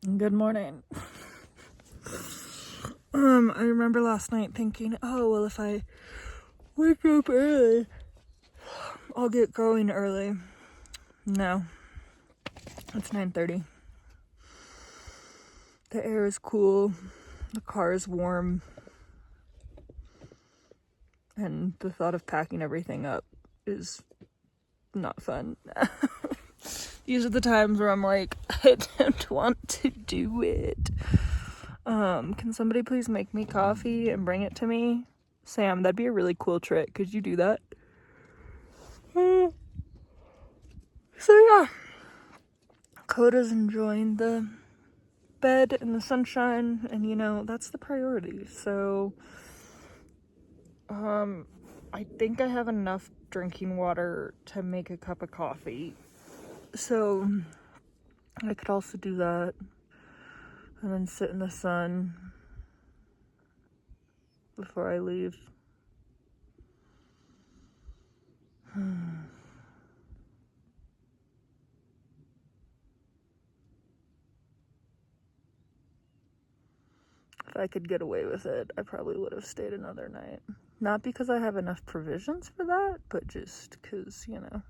Good morning. I remember last night thinking, oh, well, if I wake up early, I'll get going early. No. It's 9:30. The air is cool. The car is warm. And the thought of packing everything up is not fun. These are the times where I'm like, I don't want to do it. Can somebody please make me coffee and bring it to me? Sam, that'd be a really cool trick. Could you do that? So yeah, Coda's enjoying the bed and the sunshine, and you know, that's the priority. So, I think I have enough drinking water to make a cup of coffee. So, I could also do that. And then sit in the sun before I leave. If I could get away with it, I probably would have stayed another night. Not because I have enough provisions for that, but just because, you know.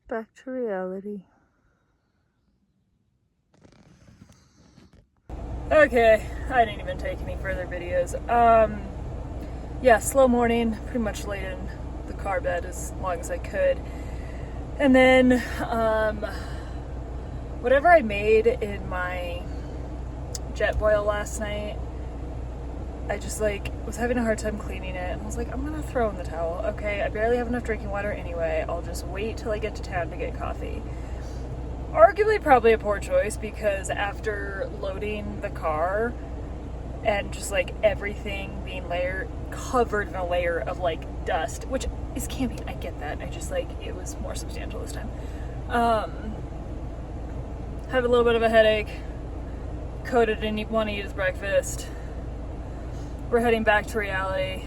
Back to reality. Okay, I didn't even take any further videos. Yeah, slow morning, pretty much laid in the car bed as long as I could. And then, whatever I made in my Jetboil last night, I just was having a hard time cleaning it. I was like, I'm gonna throw in the towel. Okay, I barely have enough drinking water anyway. I'll just wait till I get to town to get coffee. Arguably probably a poor choice, because after loading the car and just everything being covered in a layer of dust, which is camping, I get that. I just it was more substantial this time. Have a little bit of a headache. Coda didn't want to eat his breakfast. We're heading back to reality.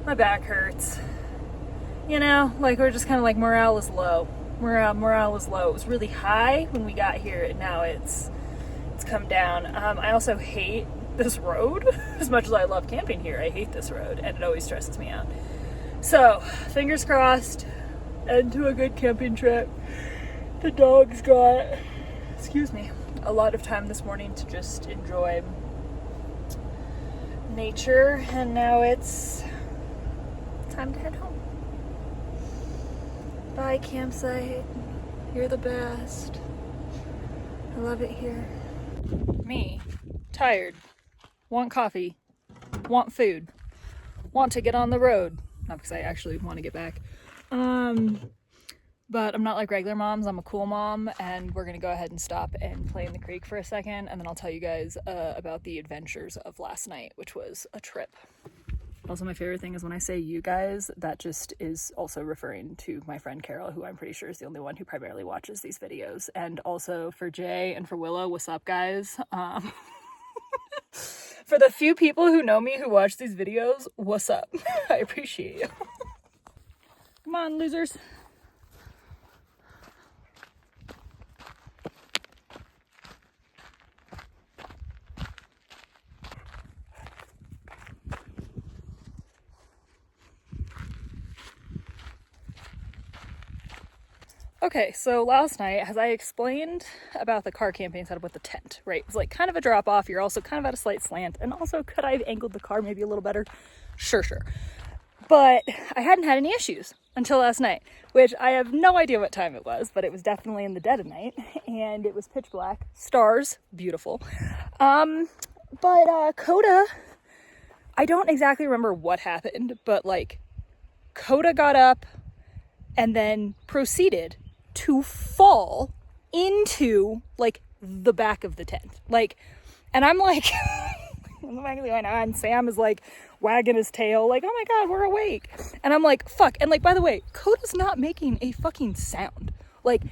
My back hurts. You know, we're just kind of morale is low. Morale was low. It was really high when we got here, and now it's come down. I also hate this road. As much as I love camping here, I hate this road, and it always stresses me out. So, fingers crossed, end to a good camping trip. The dogs got, a lot of time this morning to just enjoy nature, and now it's time to head home. Bye, campsite. You're the best. I love it here. Me, tired, want coffee, want food, want to get on the road. Not because I actually want to get back. But I'm not like regular moms. I'm a cool mom, and we're gonna go ahead and stop and play in the creek for a second, and then I'll tell you guys about the adventures of last night, which was a trip. Also, my favorite thing is when I say you guys, that just is also referring to my friend Carol, who I'm pretty sure is the only one who primarily watches these videos. And also for Jay and for Willow, what's up, guys? For the few people who know me who watch these videos, what's up? I appreciate you. Come on, losers. Okay, so last night, as I explained about the car camping setup with the tent, right? It's kind of a drop off. You're also kind of at a slight slant. And also, could I have angled the car maybe a little better? Sure. But I hadn't had any issues until last night, which I have no idea what time it was, but it was definitely in the dead of night, and it was pitch black. Stars, beautiful. But Coda, I don't exactly remember what happened, but Coda got up and then proceeded to fall into the back of the tent, and I'm and Sam is wagging his tail oh my god, we're awake, and I'm fuck. And by the way, Coda's not making a fucking sound.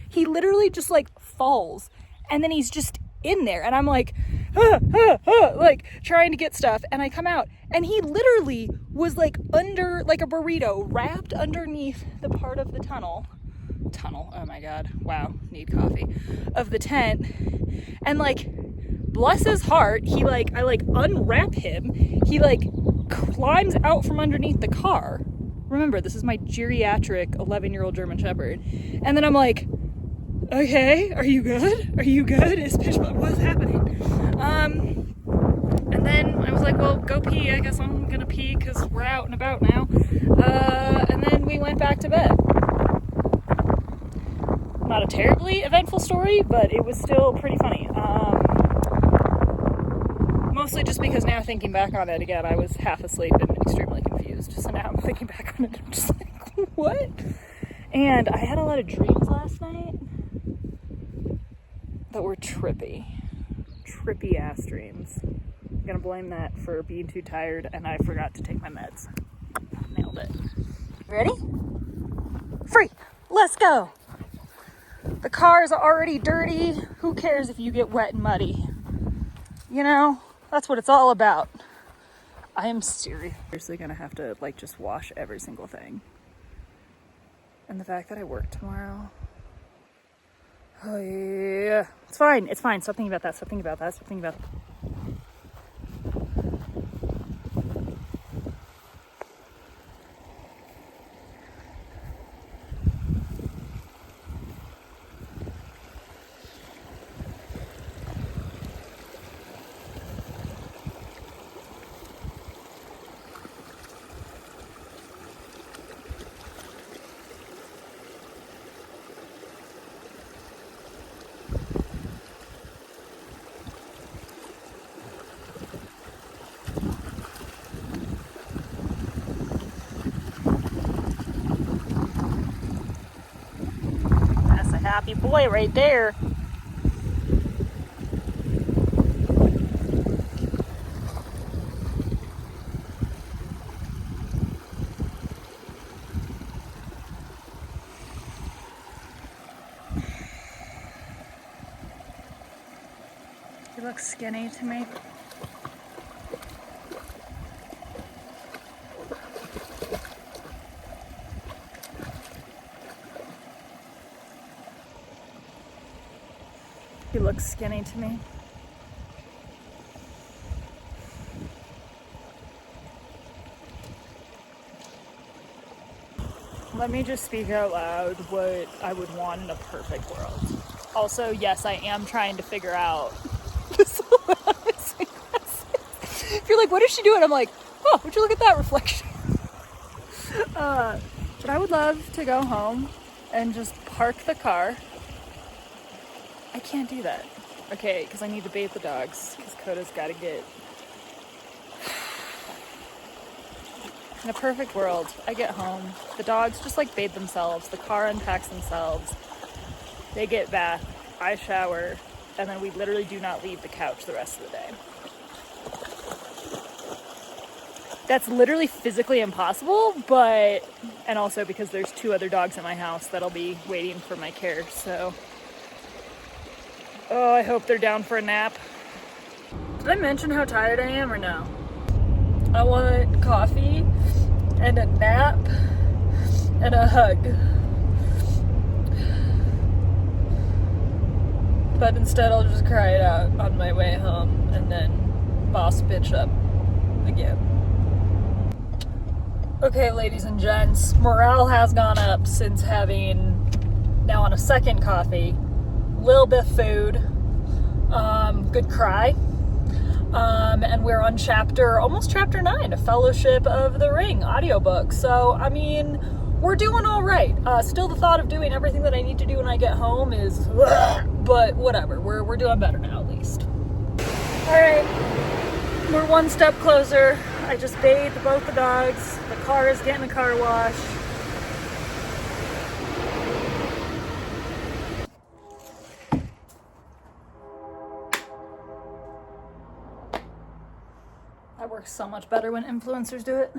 He literally just falls, and then he's just in there, and I'm trying to get stuff, and I come out, and he literally was under a burrito, wrapped underneath the part of the tunnel tunnel, oh my god, wow, need coffee, of the tent, and like, bless his heart, he like, I like unwrap him, he like climbs out from underneath the car. Remember, this is my geriatric 11-year-old German Shepherd. And then I'm like, okay, are you good? Are you good? Is pitch black? What's happening? And then I was like, well, go pee. I guess I'm gonna pee because we're out and about now. And then we went back to bed. Not a terribly eventful story, but it was still pretty funny. Mostly just because now thinking back on it again, I was half asleep and extremely confused. So now I'm thinking back on it, I'm just like, what? And I had a lot of dreams last night that were trippy ass dreams. I'm gonna blame that for being too tired, and I forgot to take my meds. Nailed it. Ready? Free. Let's go. The car's already dirty. Who cares if you get wet and muddy? You know, that's what it's all about. I am seriously gonna have to like just wash every single thing. And the fact that I work tomorrow. Oh yeah. It's fine. It's fine. Stop thinking about that. Stop thinking about that. Stop thinking about that. That's a happy boy right there. He looks skinny to me. He looks skinny to me. Let me just speak out loud what I would want in a perfect world. Also, yes, I am trying to figure out this. If you're like, what is she doing? I'm like, oh, would you look at that reflection? But I would love to go home and just park the car. I can't do that. Okay, because I need to bathe the dogs, because Coda's got to get... In a perfect world, I get home, the dogs just like bathe themselves, the car unpacks themselves, they get bath, I shower, and then we literally do not leave the couch the rest of the day. That's literally physically impossible, but, and also because there's 2 other dogs in my house that'll be waiting for my care, so. Oh, I hope they're down for a nap. Did I mention how tired I am or no? I want coffee and a nap and a hug. But instead I'll just cry it out on my way home and then boss bitch up again. Okay, ladies and gents, morale has gone up since having, now on a second coffee, little bit of food, good cry, and we're on almost chapter 9, A Fellowship of the Ring audiobook. So, I mean, we're doing all right. Still the thought of doing everything that I need to do when I get home is, but whatever, we're doing better now at least. All right, we're one step closer. I just bathed both the dogs. The car is getting a car wash. That works so much better when influencers do it.